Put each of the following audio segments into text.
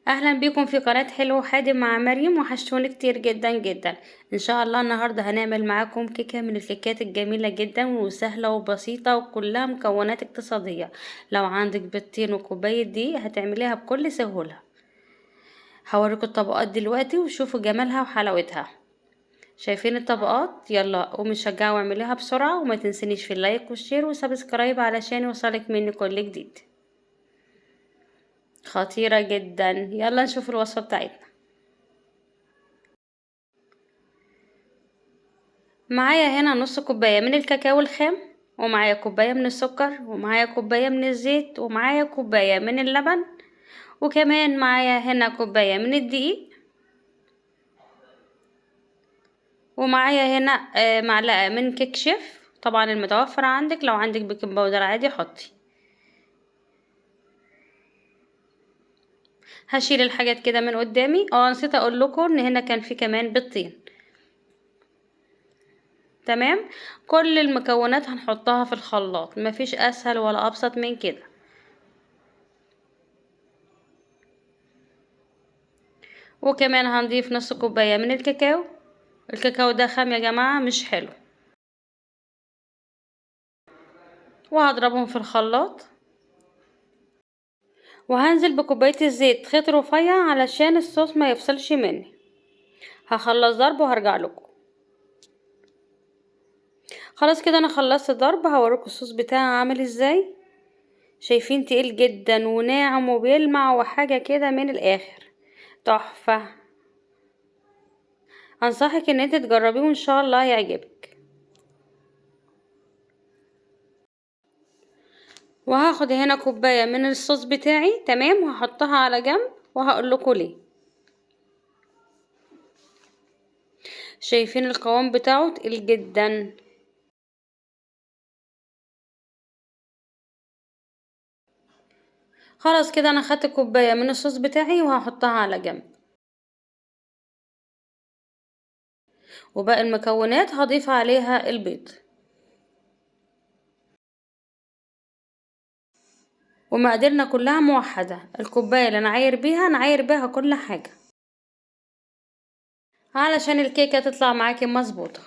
اهلا بيكم في قناة حلو وحادم مع مريم. وحشتوني كتير جدا جدا. ان شاء الله النهاردة هنعمل معاكم كيكة من الكيكات الجميلة جدا وسهلة وبسيطة وكلها مكونات اقتصادية. لو عندك بيضتين وكوباية دي هتعمليها بكل سهولة. هوريكم الطبقات دلوقتي وشوفوا جمالها وحلاوتها. شايفين الطبقات؟ يلا قومي شجعوا واعمليها بسرعة، وما تنسينيش في اللايك والشير وسبسكرايب علشان يوصلك مني كل جديد. خطيرة جدا. يلا نشوف الوصفة بتاعتنا. معايا هنا نص كوباية من الكاكاو الخام، ومعايا كوباية من السكر، ومعايا كوباية من الزيت، ومعايا كوباية من اللبن، وكمان معايا هنا كوباية من الدقيق، ومعايا هنا معلقة من كيك شيف طبعا المتوفر عندك. لو عندك بيكنج باودر عادي حطي. هشيل الحاجات كده من قدامي. نسيت اقول لكم ان هنا كان في كمان بيضتين. تمام. كل المكونات هنحطها في الخلاط، مفيش اسهل ولا ابسط من كده. وكمان هنضيف نص كوباية من الكاكاو. الكاكاو ده خام يا جماعة، مش حلو. وهضربهم في الخلاط. وهنزل بكوباية الزيت خيط رفيع علشان الصوص ما يفصلش مني. هخلص ضرب وهرجع لكم. خلاص كده انا خلصت ضرب. هوريكم الصوص بتاعي عامل ازاي. شايفين تقيل جدا وناعم وبيلمع وحاجة كده من الاخر. تحفة. انصحك ان انت تجربيه وان شاء الله يعجبك. وهاخد هنا كوباية من الصوص بتاعي. تمام. وهحطها على جنب وهقول لكم ليه. شايفين القوام بتاعه تقيل جدا. خلاص كده انا خدت كوباية من الصوص بتاعي وهحطها على جنب. وباقي المكونات هضيف عليها البيض. ومقاديرنا كلها موحدة. الكوباية اللي نعاير بيها نعاير بيها كل حاجة علشان الكيكة تطلع معاكي مظبوطة.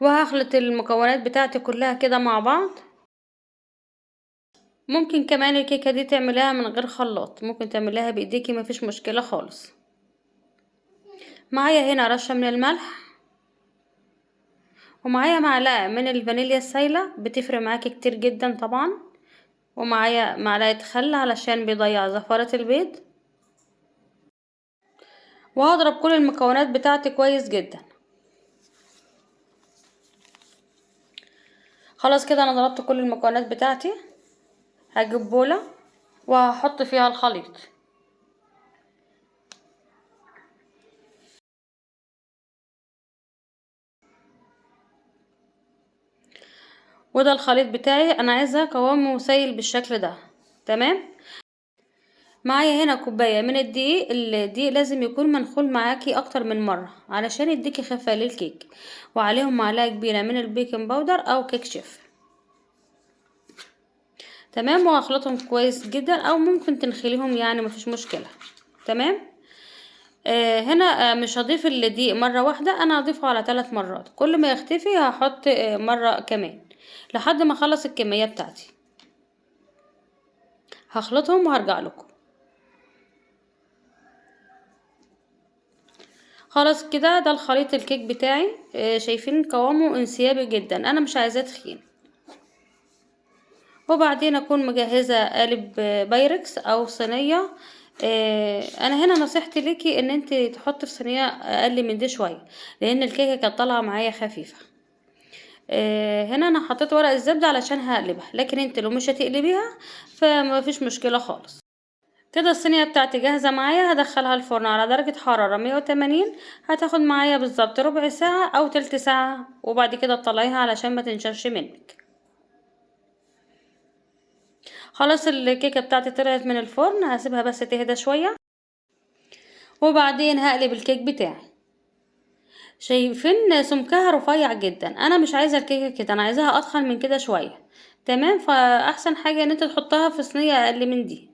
وهخلط المكونات بتاعتي كلها كده مع بعض. ممكن كمان الكيكة دي تعمليها من غير خلاط، ممكن تعمليها بايديكي، مفيش مشكلة خالص. معايا هنا رشة من الملح، ومعايا معلقة من الفانيليا السايلة بتفرق معاكي كتير جدا طبعا. ومعايا معلقة خل علشان بيضيع زفارة البيض. وهضرب كل المكونات بتاعتي كويس جدا. خلاص كده انا ضربت كل المكونات بتاعتي. هجيب بولة وهحط فيها الخليط. وده الخليط بتاعي، انا عايزاه قوامه مسيل بالشكل ده. تمام. معايا هنا كوباية من الدقيق. الدقيق لازم يكون منخول معاكي اكتر من مرة علشان يديكي خفة للكيك. وعليهم معلقة كبيرة من البيكنج باودر او كيك شيف. تمام. وهخلطهم كويس جدا، او ممكن تنخليهم يعني مفيش مشكلة. تمام. هنا مش هضيف الدقيق مرة واحدة، انا هضيفه على 3 مرات. كل ما يختفي هحط مرة كمان لحد ما اخلص الكمية بتاعتي. هخلطهم وهرجع لكم. خلاص كده ده الخليط الكيك بتاعي. شايفين قوامه انسيابي جدا، انا مش عايزاه تخين. وبعدين اكون مجهزة قالب بايركس او صينية. انا هنا نصيحتي ليكي ان انت تحطي في صينية اقل من دي شوية، لان الكيكة كانت طالعة معايا خفيفة. هنا انا حطيت ورق الزبدة علشان هقلبها، لكن انت لو مش هتقلبيها فما فيش مشكلة خالص. كده الصينية بتاعتي جاهزة معايا. هدخلها الفرن على درجة حرارة 180. هتاخد معايا بالظبط ربع ساعة او تلت ساعة، وبعد كده تطلعيها علشان ما تنشفش منك. خلاص الكيكة بتاعتي طلعت من الفرن. هسيبها بس تهدى شوية، وبعدين هقلب الكيك بتاعي. شايفين سمكها رفيع جدا، انا مش عايزة الكيكة كده، انا عايزاها اتخن من كده شوية. تمام. فاحسن حاجة ان انت تحطها في صينية اقل من دي.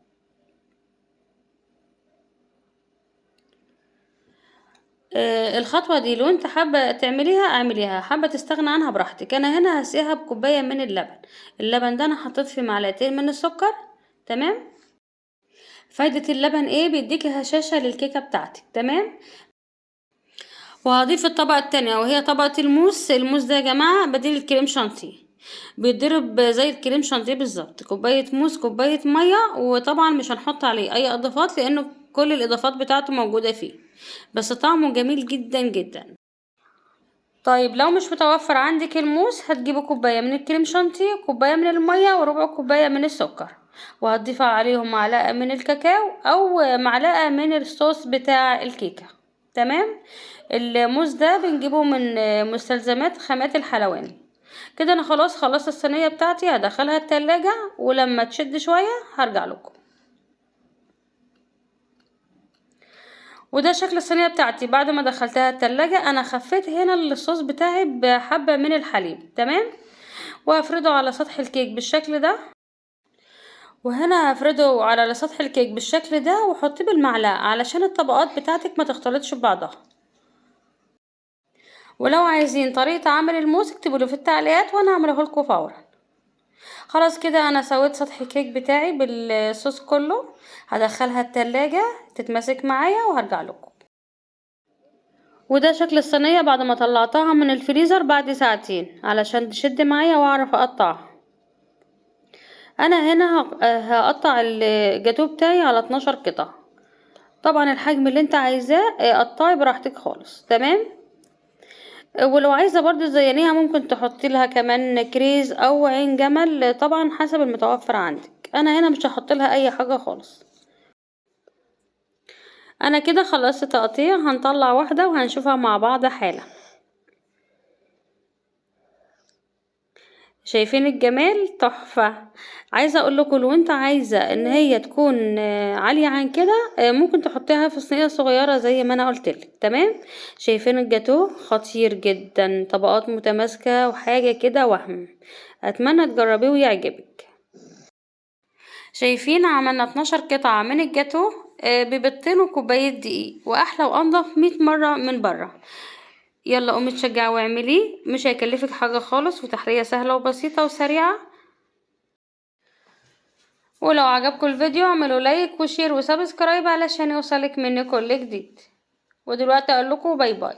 الخطوة دي لو انت حابة تعمليها اعمليها، حابة تستغنى عنها براحتك. انا هنا هسقيها بكوباية من اللبن. اللبن ده انا حطيت فيه معلقتين من السكر. تمام. فايدة اللبن ايه؟ بيديكي هشاشة للكيكة بتاعتك. تمام. وهضيف الطبقة التانية وهي طبقة الموس. الموس ده يا جماعة بديل الكريم شانتيه، بيتضرب زي الكريم شانتيه بالظبط. كوباية موس كوباية مية، وطبعا مش هنحط عليه اي اضافات لانه كل الاضافات بتاعته موجودة فيه، بس طعمه جميل جدا جدا. طيب لو مش متوفر عندك الموس، هتجيبي كوباية من الكريم شانتيه، كوباية من المية، وربع كوباية من السكر، وهتضيفي عليهم معلقة من الكاكاو او معلقة من الصوص بتاع الكيكة. تمام. الموز ده بنجيبه من مستلزمات خامات الحلواني. كده انا خلاص خلصت الصينية بتاعتي، هدخلها التلاجة ولما تشد شوية هرجع لكم. وده شكل الصينية بتاعتي بعد ما دخلتها التلاجة. انا خفيت هنا الصوص بتاعي بحبة من الحليب. تمام. وهفرده على سطح الكيك بالشكل ده. وهنا هفرده على سطح الكيك بالشكل ده، وحطيه بالمعلقة علشان الطبقات بتاعتك ما تختلطش ببعضها. ولو عايزين طريقة عمل الموز اكتبوا لي في التعليقات وانا هعمله لكم فورا. خلاص كده انا سويت سطح الكيك بتاعي بالصوص كله. هدخلها التلاجة تتمسك معايا وهرجع لكم. وده شكل الصينية بعد ما طلعتها من الفريزر بعد ساعتين علشان تشد معايا واعرف اقطعها. انا هنا هقطع الجاتو بتاعي على 12 قطعة. طبعا الحجم اللي انت عايزاه قطعي براحتك خالص. تمام. ولو عايزة برضو تزينيها ممكن تحطي لها كمان كريز او عين جمل، طبعا حسب المتوفر عندك. انا هنا مش هحط لها اي حاجة خالص. انا كده خلصت تقطيع، هنطلع واحدة وهنشوفها مع بعض حالا. شايفين الجمال؟ تحفة. عايزة اقول لكم لو انت عايزة ان هي تكون عالية عن كده ممكن تحطيها في صينية صغيرة زي ما انا قلتلك. تمام. شايفين الجاتو؟ خطير جدا، طبقات متماسكة وحاجة كده وهم. اتمنى تجربيه ويعجبك. شايفين عملنا 12 قطعة من الجاتو ببيضتين وكوباية دقيق، واحلى وانضف 100 مرة من بره. يلا قومي تشجعي واعمليه، مش هيكلفك حاجة خالص، وتحلية سهلة وبسيطة وسريعة. ولو عجبكم الفيديو اعملوا لايك وشير وسبسكرايب علشان يوصلك مني كل جديد. ودلوقتي اقول لكم باي باي.